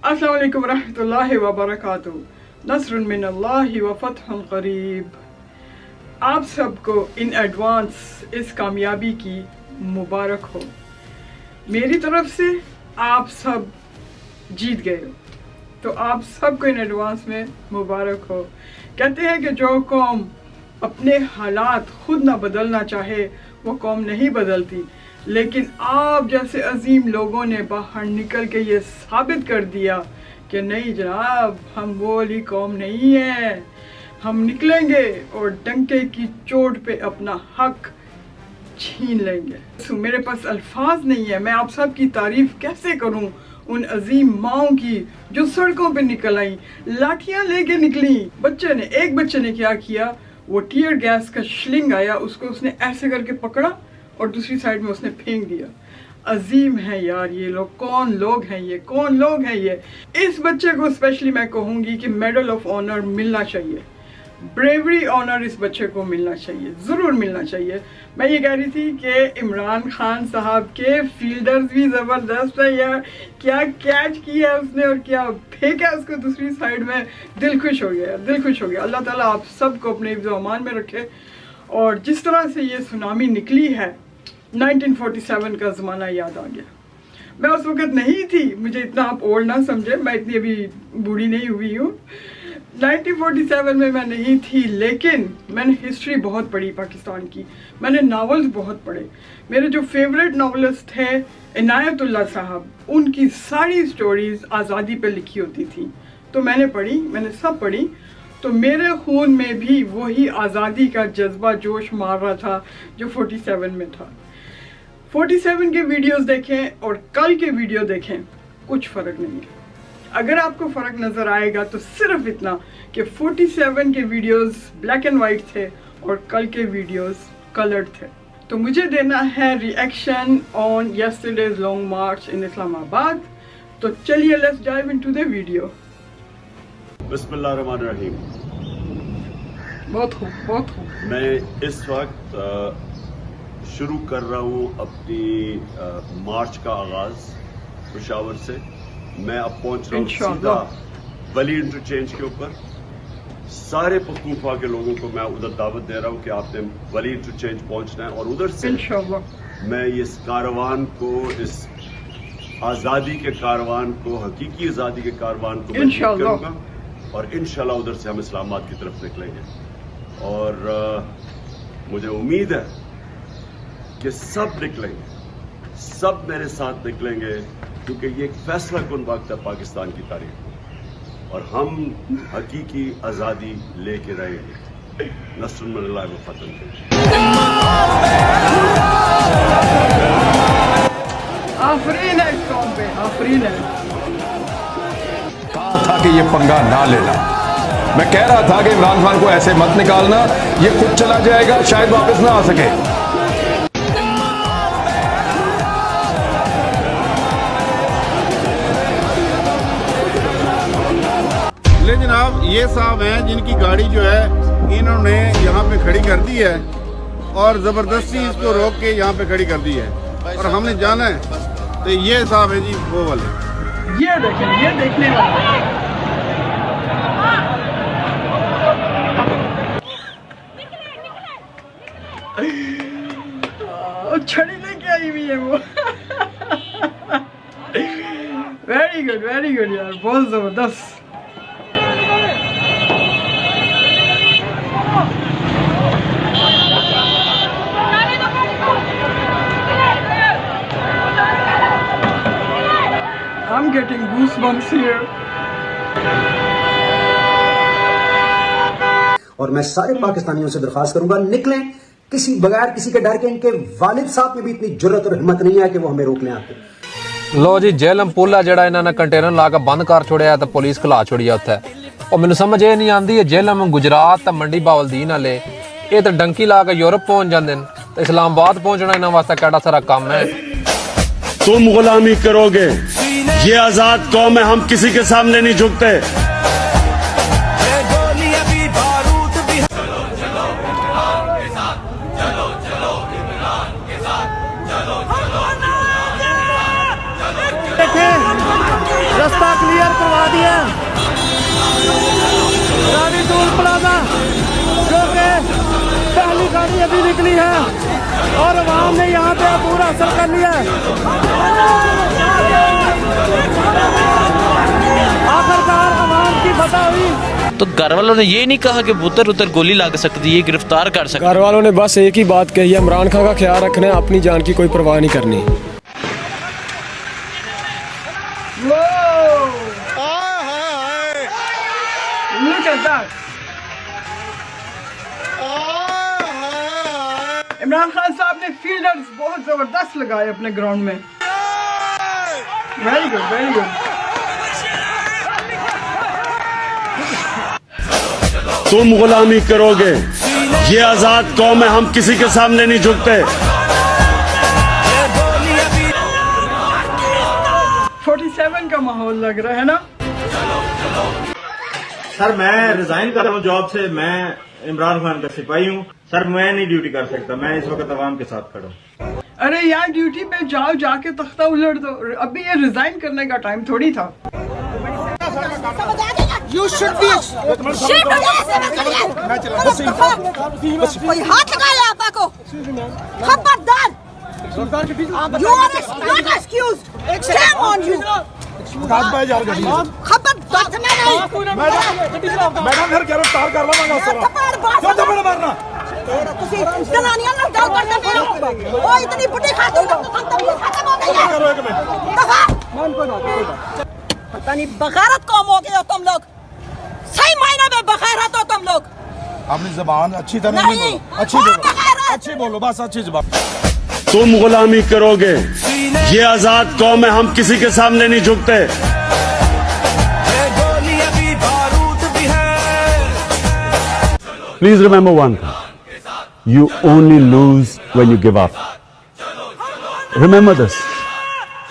अस्सलाम वालेकुम रहमतुल्लाहि व बरकातुहू। नस्रुन मिनल्लाहि व फतहुन करीब। आप सबको इन एडवांस इस कामयाबी की मुबारक हो। मेरी तरफ से आप सब जीत गए हो, तो आप सबको इन एडवांस में मुबारक हो। कहते हैं कि जो कौम अपने हालात खुद ना बदलना चाहे वो कौम नहीं बदलती, लेकिन आप जैसे अजीम लोगों ने बाहर निकल के ये साबित कर दिया कि नहीं जनाब, हम वो वाली कौम नहीं है। हम निकलेंगे और डंके की चोट पे अपना हक छीन लेंगे। मेरे पास अल्फाज नहीं है, मैं आप सब की तारीफ कैसे करूं उन अजीम माओं की जो सड़कों पे निकल आई, लाठियां लेके निकली। एक बच्चे ने क्या किया, वो टीयर गैस का स्लिंग आया, उसको उसने ऐसे करके पकड़ा और दूसरी साइड में उसने फेंक दिया। अजीम है यार ये लोग, कौन लोग हैं ये। इस बच्चे को स्पेशली मैं कहूँगी कि मेडल ऑफ ऑनर मिलना चाहिए। ब्रेवरी ऑनर इस बच्चे को मिलना चाहिए, ज़रूर मिलना चाहिए। मैं ये कह रही थी कि इमरान खान साहब के फील्डर्स भी ज़बरदस्त है यार। क्या कैच किया उसने और क्या फेंका उसको दूसरी साइड में। दिल खुश हो गया। अल्लाह ताला आप सबको अपने हिफ्ज़-ओ-अमान में रखे। और जिस तरह से ये सुनामी निकली है, 1947 का ज़माना याद आ गया। मैं उस वक़्त नहीं थी, मुझे इतना आप ओल्ड ना समझे, मैं इतनी अभी बूढ़ी नहीं हुई हूँ। 1947 में मैं नहीं थी, लेकिन मैंने हिस्ट्री बहुत पढ़ी पाकिस्तान की। मैंने नावल्स बहुत पढ़े। मेरे जो फेवरेट नावलिस्ट थे इनायतुल्लाह साहब, उनकी सारी स्टोरीज आज़ादी पे लिखी होती थी, तो मैंने सब पढ़ी। तो मेरे खून में भी वही आज़ादी का जज्बा जोश मार रहा था जो 47 में था। 47 के वीडियोस देखें और कल के वीडियो देखें, कुछ फ़र्क नहीं है। अगर आपको फ़र्क नज़र आएगा तो सिर्फ इतना कि 47 के वीडियोस ब्लैक एंड वाइट थे और कल के वीडियोस कलर्ड थे। तो मुझे देना है रिएक्शन ऑन यस्टरडेज लॉन्ग मार्च इन इस्लामाबाद। तो चलिए let's dive into the video. बिस्मिल्लाहिर्रहमानिर्रहीम। बहुत खूब। मैं इस वक्त शुरू कर रहा हूँ अपनी मार्च का आगाज पेशावर से। मैं अब पहुंच रहा हूँ सीधा वली इंटरचेंज के ऊपर। सारे पख्तूनख्वा के लोगों को मैं उधर दावत दे रहा हूँ कि आपने वली इंटरचेंज पहुंचना है और उधर से मैं इस कारवान को, इस आज़ादी के कारवान को, हकीकी आज़ादी के कारवान को मैं करूँगा और इंशाल्लाह उधर से हम इस्लामाबाद की तरफ निकलेंगे। और मुझे उम्मीद है कि सब निकलेंगे, सब मेरे साथ निकलेंगे, क्योंकि ये एक फैसला कुन वक्त है पाकिस्तान की तारीख में और हम हकीकी आज़ादी लेके रहेंगे। नस्रुन मिनल्लाहि व फतहुन करीब। आफरीन है इस कौम पे, आफरीन है। कहा था कि ये पंगा ना लेना। मैं कह रहा था कि इमरान खान को ऐसे मत निकालना, ये खुद चला जाएगा, शायद वापस ना आ सके। ले जनाब, ये साहब हैं जिनकी गाड़ी जो है इन्होंने यहाँ पे खड़ी कर दी है और ज़बरदस्ती इसको रोक के यहाँ पे खड़ी कर दी है और हमने जाना है। तो ये साहब है जी वो वाले, ये देखें, ये देखने वाला छड़ी लेके आई हुई है वो। वेरी गुड यार, बहुत जबरदस्त। I'm getting goosebumps here. और मैं सारे पाकिस्तानियों से दरख्वास्त करूंगा, निकलें किसी बगैर किसी के डर के। इनके वालिद साहब में भी इतनी जुर्रत और हिम्मत नहीं है कि वो हमें रोक लें आके। लो जी, जेलम पुल है जड़ा इन्होंने कंटेनर ला के बंद कर छोड़िया तो पुलिस खला छोड़ी उत्थे। और मैनू समझ ये नहीं आती, जेलम गुजरात मंडी बावलदीन वाले ये तो डंकी ला के यूरोप पहुंच जाते हैं, तो इस्लामाबाद पहुंचना इन्होंने वास्ते केड़ा सारा काम है। तुम गुलामी करोगे, ये आजाद कौम है, हम किसी के सामने नहीं झुकते। रास्ता क्लियर लगा दी है। रानी टोल प्लाजा जो कि पहली गाड़ी अभी निकली है और आवाम ने यहाँ पे पूरा असर कर लिया है। आखिरकार आवाम की फतह हुई। तो घर वालों ने ये नहीं कहा कि उतर उतर गोली लग सकती है, गिरफ्तार कर सकते? घर वालों ने बस एक ही बात कही है, इमरान खान का ख्याल रखना है, अपनी जान की कोई परवाह नहीं करनी। Look at that. Imran Khan साहब ने फील्डर्स बहुत जबरदस्त लगाए अपने ग्राउंड में। Very good, very good. तुम गुलामी करोगे, ये आजाद कौम है, हम किसी के सामने नहीं झुकते। 47 का माहौल लग रहा है ना? सर मैं रिजाइन कर रहा हूँ जॉब से, मैं इमरान खान का सिपाही हूँ सर, मैं नहीं ड्यूटी कर सकता, मैं इस वक्त अवाम के साथ खड़ा हूँ। अरे यार ड्यूटी पे जाओ, जाके तख्ता उलट दो। अभी ये रिजाइन करने का टाइम थोड़ी था। You should be कोई हाथ लगाया आपा को, खबरदार। You are not excused. Shame on you. खबरदार मैडम फिर गिरफ्तार कर लवांगा क्यों मारना? ਤੁਸੀਂ ਜਨਾਨੀਆਂ ਨਾਲ ਗੱਲ ਕਰਦੇ ਪਏ ਹੋ। ਉਹ ਇਤਨੀ ਬੁੱਢੀ ਖਾਤੂਨ तो तमीज खत्म हो गई है। करो एक मिनट, पता नहीं बगैरत कौम हो गए हो तुम लोग, सही मायने में बगैरत हो तुम लोग। अपनी जबान अच्छी तरह नहीं, अच्छी बोलो, बस अच्छी जबान। तुम गुलामी करोगे, ये आजाद कौम है, हम किसी के सामने नहीं झुकते। Please remember one thing. You only lose when you give up. Remember this.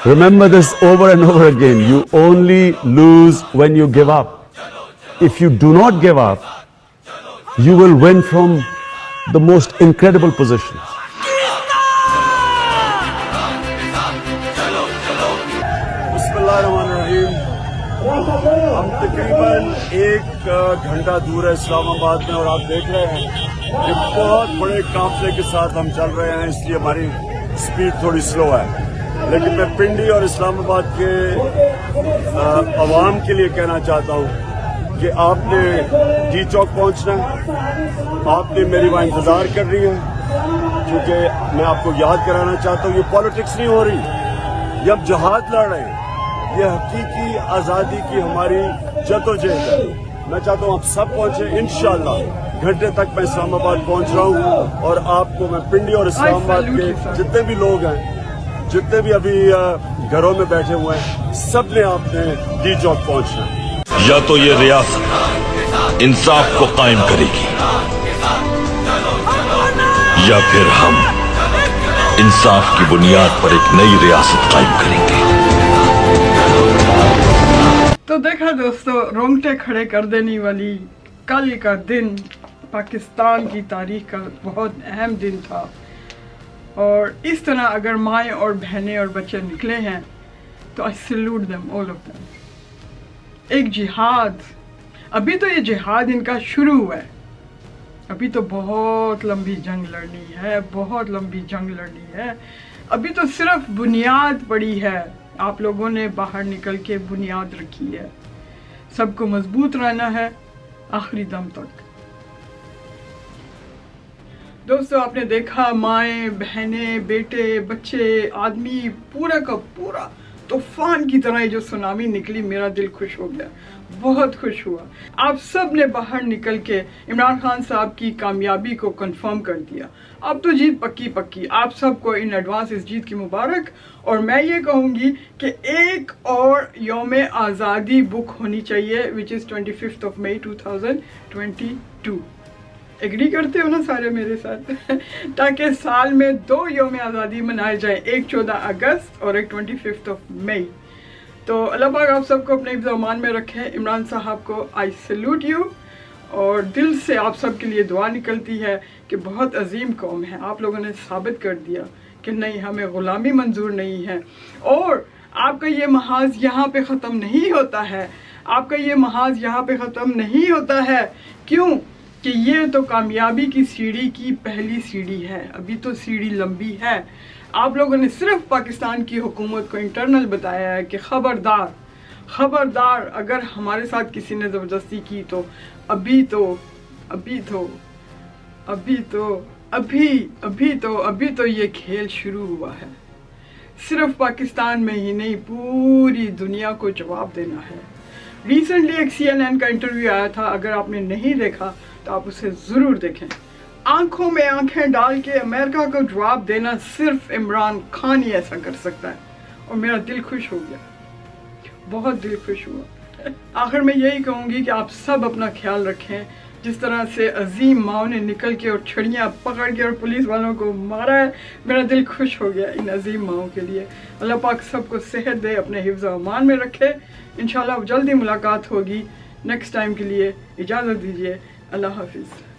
Remember this over and over again. You only lose when you give up. If you do not give up, you will win from the most incredible positions. बिस्मिल्लाहिर्रहमानिर्रहीम। हम तकरीबन 1 घंटा दूर है इस्लामाबाद में और आप देख रहे हैं कि बहुत बड़े काफिले के साथ हम चल रहे हैं, इसलिए हमारी स्पीड थोड़ी स्लो है। लेकिन मैं पिंडी और इस्लामाबाद के अवाम के लिए कहना चाहता हूँ कि आपने डी चौक पहुँचना है, आपने मेरी वहाँ इंतज़ार कर रही है, क्योंकि मैं आपको याद कराना चाहता हूँ ये पॉलिटिक्स नहीं हो रही, ये हम जहाद लड़ रहे हैं, ये हकीकी आज़ादी की हमारी जद्दोजहद है। मैं चाहता हूँ आप सब पहुँचे, इंशाअल्लाह घंटे तक मैं इस्लामाबाद पहुँच रहा हूँ और आपको मैं पिंडी और इस्लामाबाद के जितने भी लोग हैं, जितने भी अभी घरों में बैठे हुए हैं, सब ने आपने डी चौक पहुँचना। या तो ये रियासत इंसाफ को कायम करेगी या फिर हम इंसाफ की बुनियाद पर एक नई रियासत कायम करेंगे। तो देखा दोस्तों, रोंगटे खड़े कर देने वाली कल का दिन पाकिस्तान की तारीख का बहुत अहम दिन था। और इस तरह अगर माएँ और बहनें और बच्चे निकले हैं तो आई salute them, all of them. एक जिहाद, अभी तो ये जिहाद इनका शुरू हुआ है, अभी तो बहुत लंबी जंग लड़नी है, बहुत लंबी जंग लड़नी है। अभी तो सिर्फ बुनियाद पड़ी है, आप लोगों ने बाहर निकल के बुनियाद रखी है। सबको मजबूत रहना है आखिरी दम तक। दोस्तों आपने देखा माएँ बहनें बेटे बच्चे आदमी पूरा का पूरा तूफान की तरह जो सुनामी निकली, मेरा दिल खुश हो गया, बहुत खुश हुआ। आप सब ने बाहर निकल के इमरान खान साहब की कामयाबी को कंफर्म कर दिया। अब तो जीत पक्की पक्की। आप सबको इन एडवांस इस जीत की मुबारक। और मैं ये कहूँगी कि एक और यौम आज़ादी बुक होनी चाहिए, विच इज़ 25 मई 2022। एग्री करते हो ना सारे मेरे साथ? ताकि साल में 2 यौम आज़ादी मनाए जाए, एक 14 अगस्त और एक 25 मई। तो अल्लाह पाक आप सबको अपने ज़मान में रखे। इमरान साहब को आई सैल्यूट यू, और दिल से आप सब के लिए दुआ निकलती है कि बहुत अजीम कौम है। आप लोगों ने साबित कर दिया कि नहीं, हमें ग़ुलामी मंजूर नहीं है। और आपका ये महाज यहाँ पे ख़त्म नहीं होता है। आपका ये महाज यहाँ पे ख़त्म नहीं होता है। क्यों कि ये तो कामयाबी की सीढ़ी की पहली सीढ़ी है, अभी तो सीढ़ी लंबी है। आप लोगों ने सिर्फ पाकिस्तान की हुकूमत को इंटरनल बताया है कि खबरदार खबरदार, अगर हमारे साथ किसी ने ज़बरदस्ती की तो अभी तो ये खेल शुरू हुआ है। सिर्फ पाकिस्तान में ही नहीं, पूरी दुनिया को जवाब देना है। रिसेंटली एक CNN का इंटरव्यू आया था, अगर आपने नहीं देखा तो आप उसे ज़रूर देखें। आंखों में आंखें डाल के अमेरिका को जवाब देना सिर्फ इमरान खान ही ऐसा कर सकता है, और मेरा दिल खुश हो गया, बहुत दिल खुश हुआ। आखिर में यही कहूँगी कि आप सब अपना ख्याल रखें। जिस तरह से अजीम माओ ने निकल के और छड़ियाँ पकड़ के और पुलिस वालों को मारा है, मेरा दिल खुश हो गया इन अजीम माओ के लिए। अल्लाह पाक सबको सेहत दे, अपने हिफ्ज़ अमान में रखे। इंशाल्लाह जल्दी मुलाकात होगी। नेक्स्ट टाइम के लिए इजाज़त दीजिए। अल्लाह हाफिज़।